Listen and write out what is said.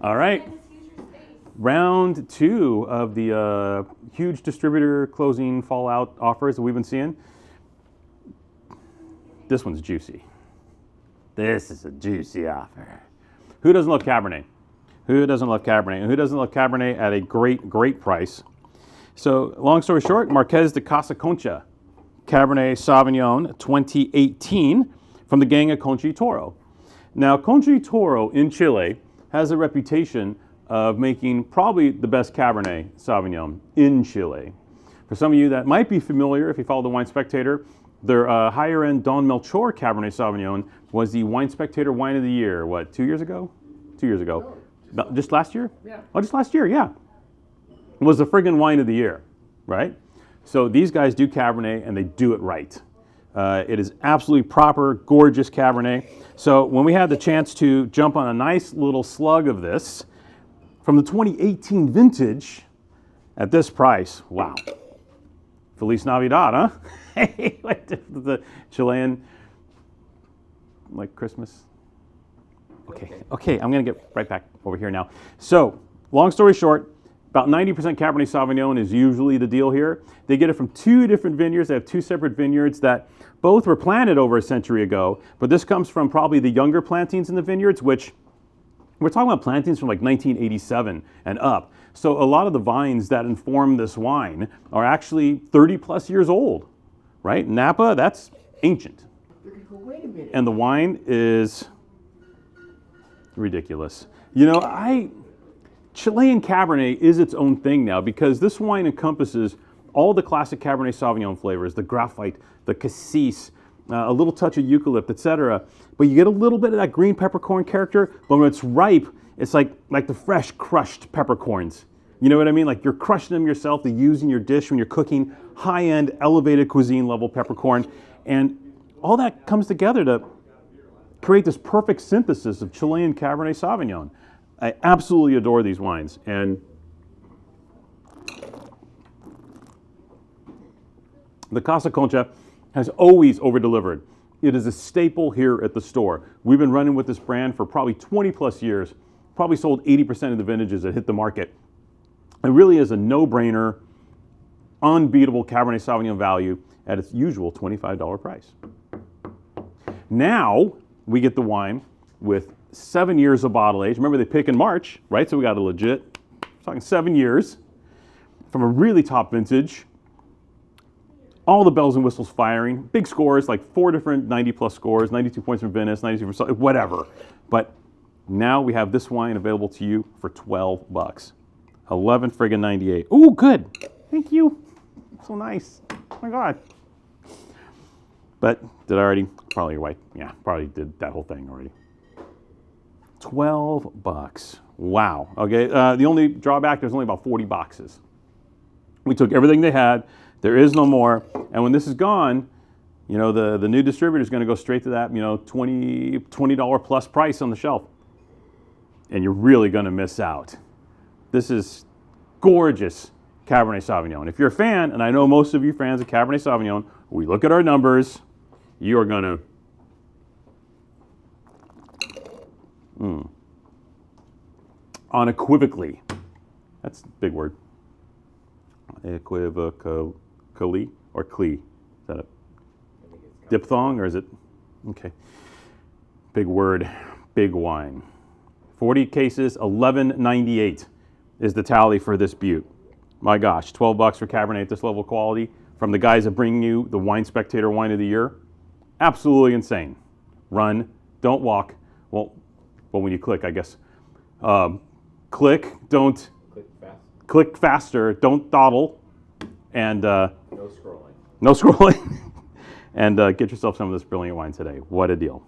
All right. Round two of the huge distributor closing fallout offers that we've been seeing. This one's juicy. This is a juicy offer. Who doesn't love Cabernet? Who doesn't love Cabernet? And who doesn't love Cabernet at a great, great price? So, long story short, Marqués de Casa Concha, Cabernet Sauvignon 2018 from the gang of Concha y Toro. Now, Concha y Toro in Chile has a reputation of making probably the best Cabernet Sauvignon in Chile. For some of you that might be familiar, if you follow the Wine Spectator, their higher-end Don Melchor Cabernet Sauvignon was the Wine Spectator Wine of the Year, what, 2 years ago? 2 years ago. No, just last year? Yeah. Oh, just last year, yeah. It was the friggin' Wine of the Year, right? So these guys do Cabernet, and they do it right. It is absolutely proper, gorgeous Cabernet. So when we had the chance to jump on a nice little slug of this, from the 2018 vintage, at this price, wow. Feliz Navidad, huh? Hey, the Chilean, like Christmas. Okay, I'm gonna get right back over here now. So, long story short, about 90% Cabernet Sauvignon is usually the deal here. They get it from two different vineyards. They have two separate vineyards that both were planted over a century ago, but this comes from probably the younger plantings in the vineyards, which we're talking about plantings from like 1987 and up. So a lot of the vines that inform this wine are actually 30 plus years old, right? Napa, that's ancient. Wait a minute. And the wine is ridiculous. You know, Chilean Cabernet is its own thing now because this wine encompasses all the classic Cabernet Sauvignon flavors, the graphite, the cassis, a little touch of eucalypt, etc. But you get a little bit of that green peppercorn character, but when it's ripe, it's like the fresh crushed peppercorns. You know what I mean? Like you're crushing them yourself to use in your dish when you're cooking high-end, elevated cuisine level peppercorn. And all that comes together to create this perfect synthesis of Chilean Cabernet Sauvignon. I absolutely adore these wines. And the Casa Concha has always over-delivered. It is a staple here at the store. We've been running with this brand for probably 20 plus years, probably sold 80% of the vintages that hit the market. It really is a no-brainer, unbeatable Cabernet Sauvignon value at its usual $25 price. Now, we get the wine with 7 years of bottle age. Remember, they pick in March, right? So we got a legit, talking 7 years from a really top vintage. All the bells and whistles firing. Big scores, like 4 different 90-plus scores, 92 points from Venice, 92 from whatever. But now we have this wine available to you for $12. 11 friggin' 98. Ooh, good. Thank you. So nice. Oh my God. But did I already? Probably you're right. Yeah, probably did that whole thing already. $12. Wow. Okay. The only drawback, there's only about 40 boxes. We took everything they had. There is no more. And when this is gone, you know, the new distributor is going to go straight to that, you know, $20 plus price on the shelf. And you're really going to miss out. This is gorgeous Cabernet Sauvignon. If you're a fan, and I know most of you fans of Cabernet Sauvignon, we look at our numbers, you are going to unequivocally, that's a big word, equivocally or clee, is that a diphthong or is it, okay, big word, big wine. 40 cases, $11.98 is the tally for this beaut. My gosh, $12 for Cabernet at this level of quality from the guys that bring you the Wine Spectator Wine of the Year. Absolutely insane. Run, don't walk. Well, when you click, I guess. Click, don't. Click faster, don't dawdle. And no scrolling. No scrolling. And get yourself some of this brilliant wine today. What a deal.